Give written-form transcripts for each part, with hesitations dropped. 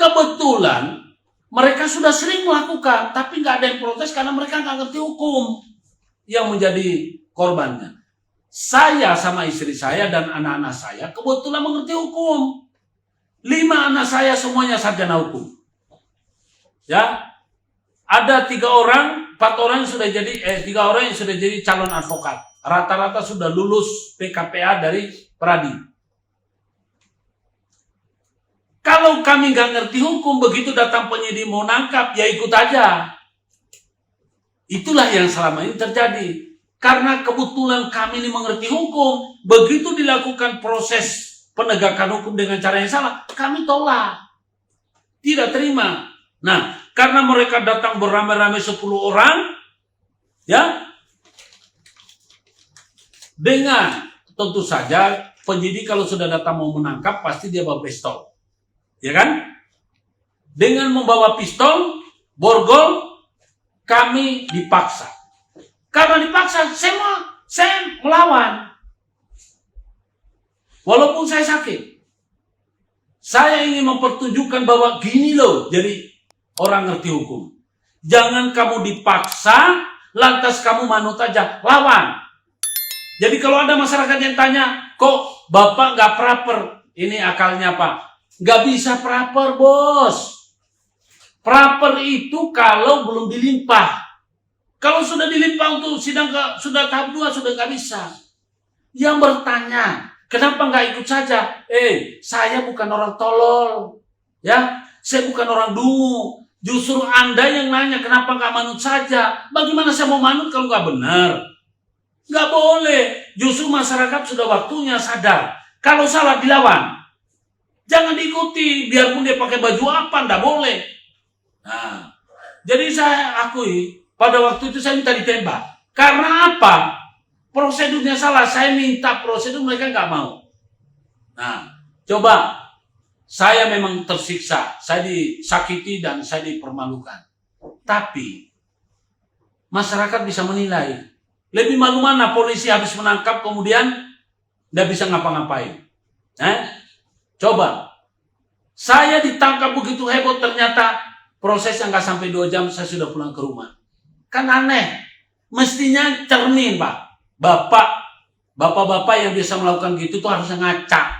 Kebetulan mereka sudah sering melakukan, tapi nggak ada yang protes karena mereka nggak ngerti hukum yang menjadi korbannya. Saya sama istri saya dan anak-anak saya kebetulan mengerti hukum. 5 anak saya semuanya sarjana hukum. Ya, ada 3 orang, 4 orang yang sudah jadi 3 orang yang sudah jadi calon advokat. Rata-rata sudah lulus PKPA dari Pradi. Kalau kami nggak ngerti hukum, begitu datang penyidik mau nangkap, ya ikut aja. Itulah yang selama ini terjadi. Karena kebetulan kami ini mengerti hukum, begitu dilakukan proses penegakan hukum dengan cara yang salah, kami tolak. Tidak terima. Nah, karena mereka datang beramai-ramai 10 orang, ya, dengan tentu saja penyidik kalau sudah datang mau menangkap, pasti dia bawa pistol. Ya kan? Dengan membawa pistol, borgol, kami dipaksa. Karena dipaksa, saya melawan. Walaupun saya sakit. Saya ingin mempertunjukkan bahwa gini loh, jadi orang ngerti hukum. Jangan kamu dipaksa, lantas kamu manut aja, lawan. Jadi kalau ada masyarakat yang tanya, kok Bapak nggak proper? Ini akalnya Pak. Nggak bisa proper, bos. Proper itu kalau belum dilimpah. Kalau sudah dilimpah untuk sidang sudah tahap 2, sudah nggak bisa. Yang bertanya, kenapa nggak ikut saja? Saya bukan orang tolol. Ya, saya bukan orang dungu. Justru Anda yang nanya, kenapa nggak manut saja? Bagaimana saya mau manut kalau nggak benar? Nggak boleh. Justru masyarakat sudah waktunya sadar. Kalau salah dilawan. Jangan diikuti, biarpun dia pakai baju apa, nggak boleh. Nah, jadi saya akui, pada waktu itu saya minta ditembak. Karena apa? Prosedurnya salah, saya minta prosedur, mereka nggak mau. Nah, coba, saya memang tersiksa, saya disakiti dan saya dipermalukan. Tapi, masyarakat bisa menilai. Lebih malu mana polisi habis menangkap, kemudian nggak bisa ngapa-ngapain. Coba, saya ditangkap begitu heboh, ternyata prosesnya nggak sampai 2 jam saya sudah pulang ke rumah. Kan aneh, mestinya cermin Pak. Bapak-bapak yang bisa melakukan gitu tuh harusnya ngaca.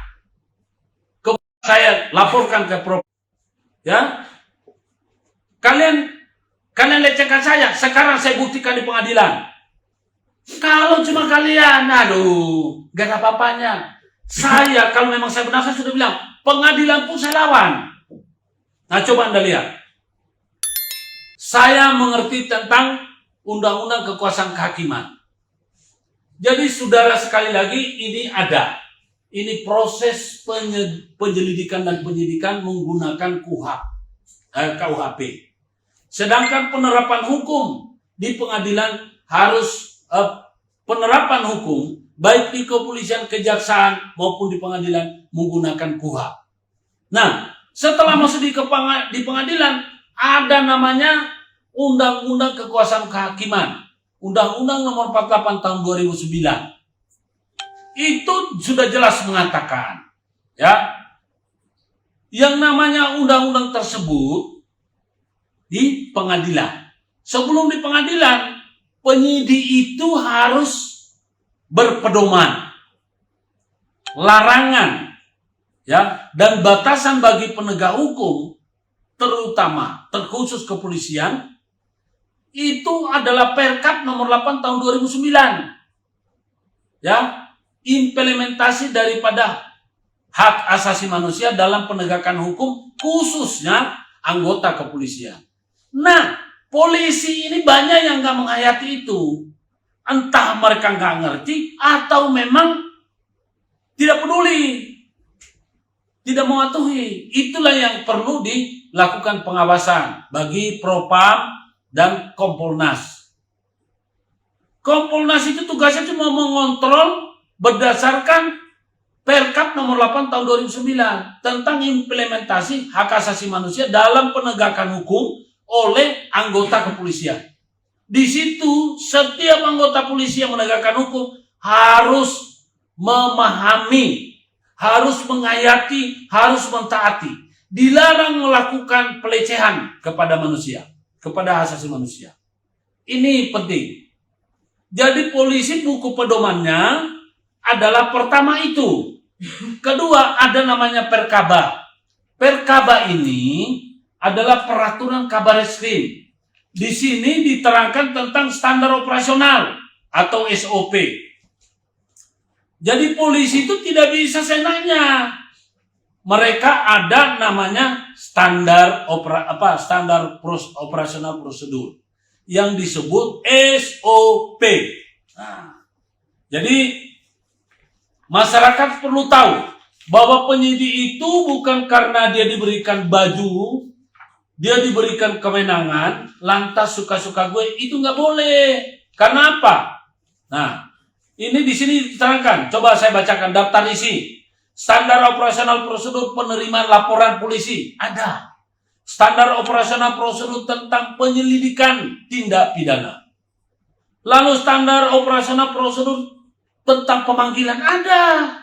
Saya laporkan ke Prof. Ya, kalian lecehkan saya, sekarang saya buktikan di pengadilan. Kalau cuma kalian, aduh, gak ada apa-apanya. Saya, kalau memang saya benar, saya sudah bilang, pengadilan pun saya lawan. Nah, coba Anda lihat. Saya mengerti tentang undang-undang kekuasaan kehakiman. Jadi, saudara, sekali lagi, ini ada. Ini proses penyelidikan dan penyidikan menggunakan KUHP. Sedangkan penerapan hukum di pengadilan harus penerapan hukum baik di kepolisian, kejaksaan maupun di pengadilan menggunakan KUHP. Nah, setelah masuk di pengadilan ada namanya Undang-Undang Kekuasaan Kehakiman, Undang-Undang Nomor 48 Tahun 2009. Itu sudah jelas mengatakan, ya, yang namanya undang-undang tersebut di pengadilan. Sebelum di pengadilan, penyidik itu harus berpedoman, larangan, ya, dan batasan bagi penegak hukum, terutama terkhusus kepolisian, itu adalah Perkap nomor 8 tahun 2009. Ya, implementasi daripada hak asasi manusia dalam penegakan hukum, khususnya anggota kepolisian. Nah, polisi ini banyak yang nggak menghayati itu. Entah mereka nggak ngerti atau memang tidak peduli, tidak mematuhi. Itulah yang perlu dilakukan pengawasan bagi Propam dan Kompolnas. Kompolnas itu tugasnya cuma mengontrol berdasarkan Perkap nomor 8 tahun 2009 tentang implementasi hak asasi manusia dalam penegakan hukum oleh anggota kepolisian. Di situ setiap anggota polisi yang menegakkan hukum harus memahami, harus menghayati, harus mentaati. dilarang melakukan pelecehan kepada manusia, kepada hak asasi manusia. Ini penting. Jadi polisi buku pedomannya adalah pertama itu. Kedua ada namanya Perkaba. Perkaba ini adalah peraturan Kabar Reskrim. Di sini diterangkan tentang standar operasional atau SOP. Jadi polisi itu tidak bisa seenaknya. Mereka ada namanya standar operasional prosedur yang disebut SOP. Nah, jadi masyarakat perlu tahu bahwa penyidik itu bukan karena dia diberikan baju, dia diberikan kewenangan, lantas suka-suka gue, itu nggak boleh. Karena apa? Nah, ini di sini diterangkan. Coba saya bacakan daftar isi. Standar operasional prosedur penerimaan laporan polisi. Ada. Standar operasional prosedur tentang penyelidikan tindak pidana. Lalu standar operasional prosedur tentang pemanggilan. Ada.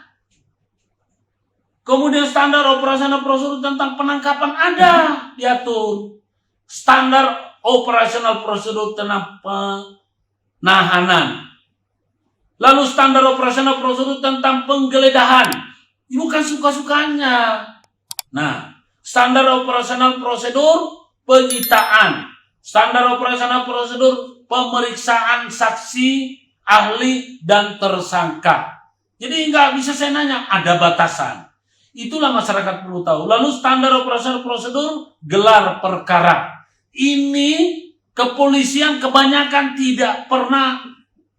Kemudian standar operasional prosedur tentang penangkapan. Ada. Diatur. Standar operasional prosedur tentang penahanan. Lalu standar operasional prosedur tentang penggeledahan. Ini bukan suka-sukanya. Nah, standar operasional prosedur penyitaan. Standar operasional prosedur pemeriksaan saksi, ahli, dan tersangka. Jadi nggak bisa saya nanya, ada batasan. Itulah masyarakat perlu tahu. Lalu standar operasional prosedur gelar perkara. Ini kepolisian kebanyakan tidak pernah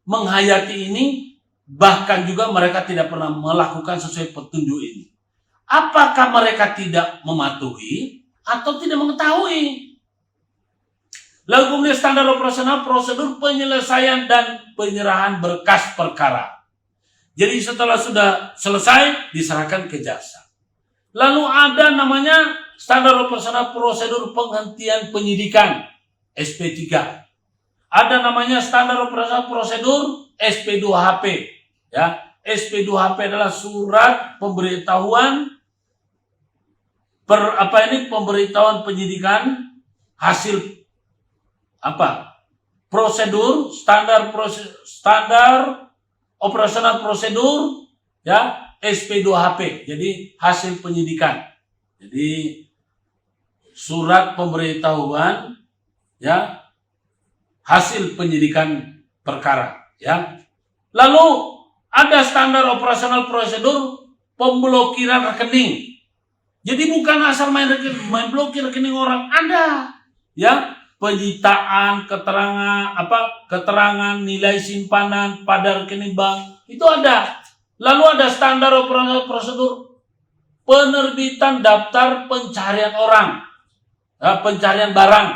menghayati ini, bahkan juga mereka tidak pernah melakukan sesuai petunjuk ini. Apakah mereka tidak mematuhi atau tidak mengetahui? Lalu kemudian standar operasional prosedur penyelesaian dan penyerahan berkas perkara. Jadi setelah sudah selesai diserahkan ke jaksa. Lalu ada namanya standar operasional prosedur penghentian penyidikan SP3. Ada namanya standar operasional prosedur SP2HP. Ya, SP2HP adalah surat pemberitahuan pemberitahuan penyidikan hasil prosedur standar operasional prosedur ya SP2HP. Jadi hasil penyidikan. Jadi surat pemberitahuan ya hasil penyidikan perkara ya. Lalu ada standar operasional prosedur pemblokiran rekening. Jadi bukan asal main blokir rekening orang, ada ya penyitaan keterangan nilai simpanan pada rekening bank itu ada. Lalu ada standar operasional prosedur penerbitan daftar pencarian orang, pencarian barang.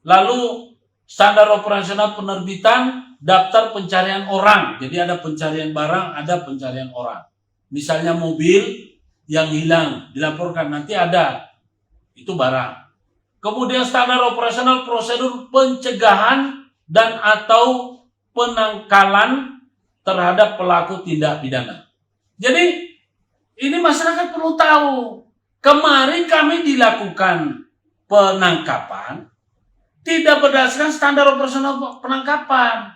Lalu standar operasional penerbitan daftar pencarian orang. Jadi ada pencarian barang, ada pencarian orang. Misalnya mobil yang hilang dilaporkan, nanti ada itu barang. Kemudian standar operasional prosedur pencegahan dan atau penangkalan terhadap pelaku tindak pidana. Jadi ini masyarakat perlu tahu. Kemarin kami dilakukan penangkapan tidak berdasarkan standar operasional penangkapan.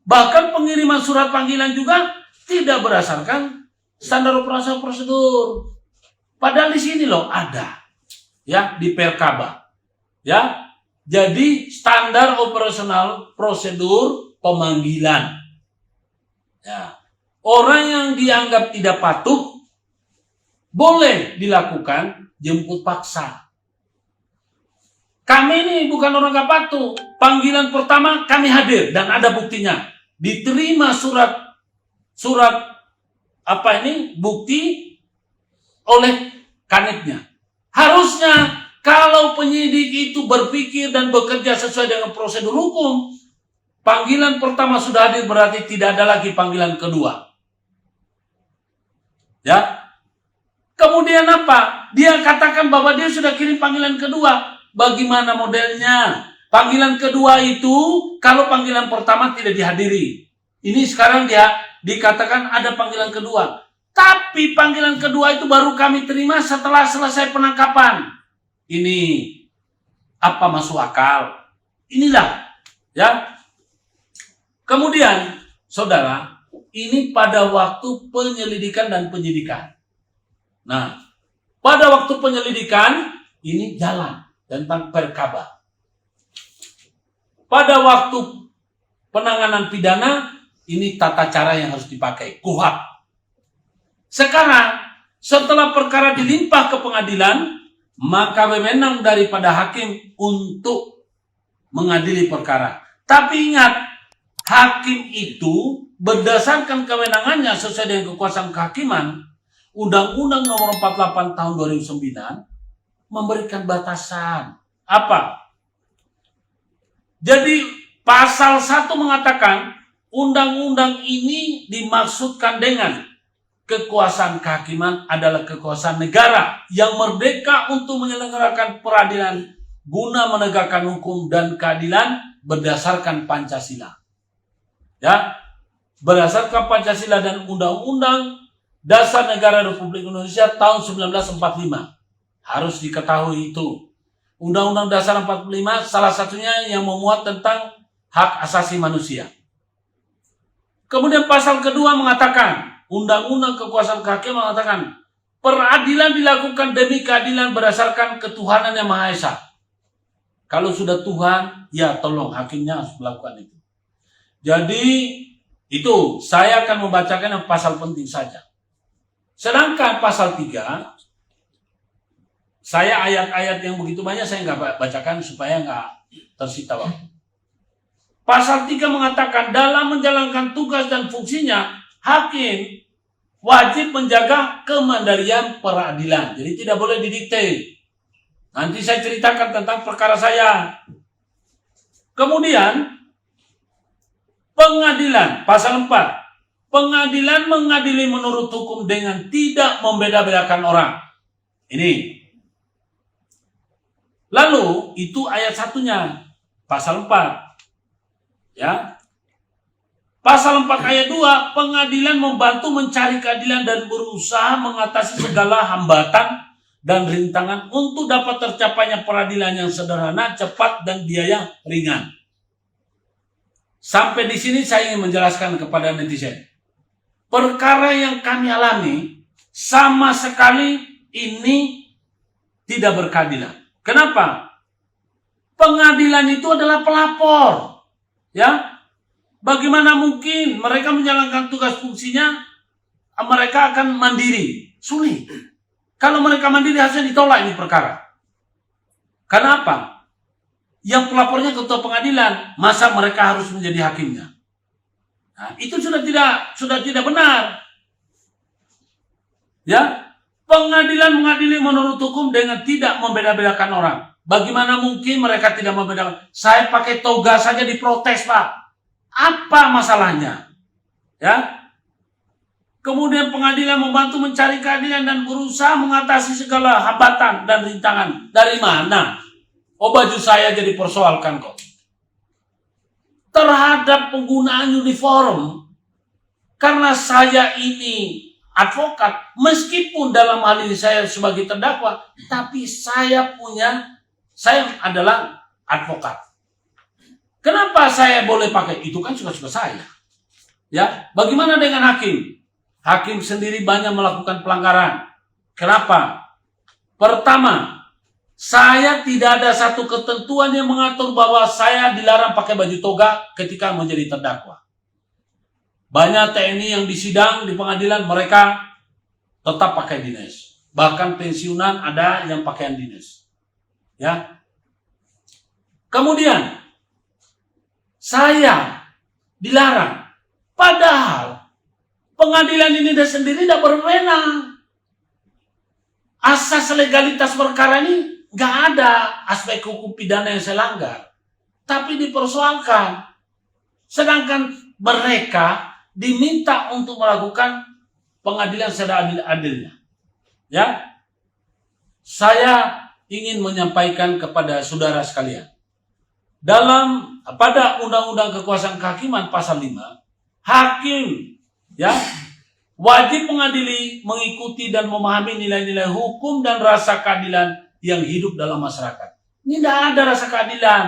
Bahkan pengiriman surat panggilan juga tidak berdasarkan standar operasional prosedur. Padahal di sini loh ada ya di Perkaba. Ya. Jadi standar operasional prosedur pemanggilan. Ya. Orang yang dianggap tidak patuh boleh dilakukan jemput paksa. Kami ini bukan orang gak patuh. Panggilan pertama kami hadir dan ada buktinya. Diterima surat bukti oleh kanitnya. Harusnya kalau penyidik itu berpikir dan bekerja sesuai dengan prosedur hukum, panggilan pertama sudah hadir berarti tidak ada lagi panggilan kedua. Ya. Kemudian apa? Dia katakan bahwa dia sudah kirim panggilan kedua. Bagaimana modelnya? Panggilan kedua itu kalau panggilan pertama tidak dihadiri. Ini sekarang dia dikatakan ada panggilan kedua. Tapi panggilan kedua itu baru kami terima setelah selesai penangkapan. Ini apa masuk akal? Inilah, ya. Kemudian, saudara, ini pada waktu penyelidikan dan penyidikan. Nah, pada waktu penyelidikan, ini jalan tentang perkaba. Pada waktu penanganan pidana, ini tata cara yang harus dipakai, KUHP. Sekarang, setelah perkara dilimpah ke pengadilan, maka wewenang daripada hakim untuk mengadili perkara. Tapi ingat, hakim itu berdasarkan kewenangannya sesuai dengan kekuasaan kehakiman, Undang-Undang Nomor 48 Tahun 2009 memberikan batasan. Apa? Jadi pasal 1 mengatakan undang-undang ini dimaksudkan dengan kekuasaan kehakiman adalah kekuasaan negara yang merdeka untuk menyelenggarakan peradilan guna menegakkan hukum dan keadilan berdasarkan Pancasila. Ya, berdasarkan Pancasila dan Undang-Undang Dasar Negara Republik Indonesia tahun 1945. Harus diketahui itu. Undang-Undang Dasar 45 salah satunya yang memuat tentang hak asasi manusia. Kemudian pasal kedua mengatakan, Undang-Undang Kekuasaan Kehakiman mengatakan, peradilan dilakukan demi keadilan berdasarkan ketuhanan yang Maha Esa. Kalau sudah Tuhan, ya tolong hakimnya harus melakukan itu. Jadi itu saya akan membacakan yang pasal penting saja. Sedangkan pasal 3, saya ayat-ayat yang begitu banyak saya nggak bacakan supaya nggak tersita waktu. Pasal 3 mengatakan dalam menjalankan tugas dan fungsinya, hakim wajib menjaga kemandirian peradilan. Jadi tidak boleh didikte. Nanti saya ceritakan tentang perkara saya. Kemudian pengadilan, pasal 4. Pengadilan mengadili menurut hukum dengan tidak membeda-bedakan orang. Ini. Lalu, itu ayat 1-nya. Pasal 4. Ya. Pasal 4 ayat 2. Pengadilan membantu mencari keadilan dan berusaha mengatasi segala hambatan dan rintangan untuk dapat tercapainya peradilan yang sederhana, cepat, dan biaya ringan. Sampai di sini saya ingin menjelaskan kepada netizen. Perkara yang kami alami sama sekali ini tidak berkeadilan. Kenapa? Pengadilan itu adalah pelapor. Ya. Bagaimana mungkin mereka menjalankan tugas fungsinya, mereka akan mandiri? Sulit. Kalau mereka mandiri harusnya ditolak ini perkara. Kenapa? Yang pelapornya ketua pengadilan, masa mereka harus menjadi hakimnya? Nah, itu sudah tidak benar. Ya, pengadilan mengadili menurut hukum dengan tidak membeda-bedakan orang. Bagaimana mungkin mereka tidak membedakan? Saya pakai toga saja diprotes, Pak. Apa masalahnya? Ya. Kemudian pengadilan membantu mencari keadilan dan berusaha mengatasi segala hambatan dan rintangan. Dari mana? Oh, baju saya jadi persoalkan kok. Terhadap penggunaan uniform, karena saya ini advokat, meskipun dalam hal ini saya sebagai terdakwa, tapi saya adalah advokat. Kenapa saya boleh pakai? Itu kan suka-suka saya. Ya, bagaimana dengan hakim? Hakim sendiri banyak melakukan pelanggaran. Kenapa? Pertama, saya tidak ada satu ketentuan yang mengatur bahwa saya dilarang pakai baju toga ketika menjadi terdakwa. Banyak TNI yang disidang di pengadilan, mereka tetap pakai dinas. Bahkan pensiunan ada yang pakaian dinas. Ya. Kemudian, saya dilarang. Padahal, pengadilan ini sendiri tidak berwenang. Asas legalitas perkara ini nggak ada aspek hukum pidana yang saya langgar, tapi dipersoalkan. Sedangkan mereka diminta untuk melakukan pengadilan seadil-adilnya. Ya, saya ingin menyampaikan kepada saudara sekalian, pada Undang-Undang Kekuasaan Kehakiman pasal 5, hakim, ya, Wajib pengadili mengikuti dan memahami nilai-nilai hukum dan rasa keadilan yang hidup dalam masyarakat. Ini tidak ada rasa keadilan.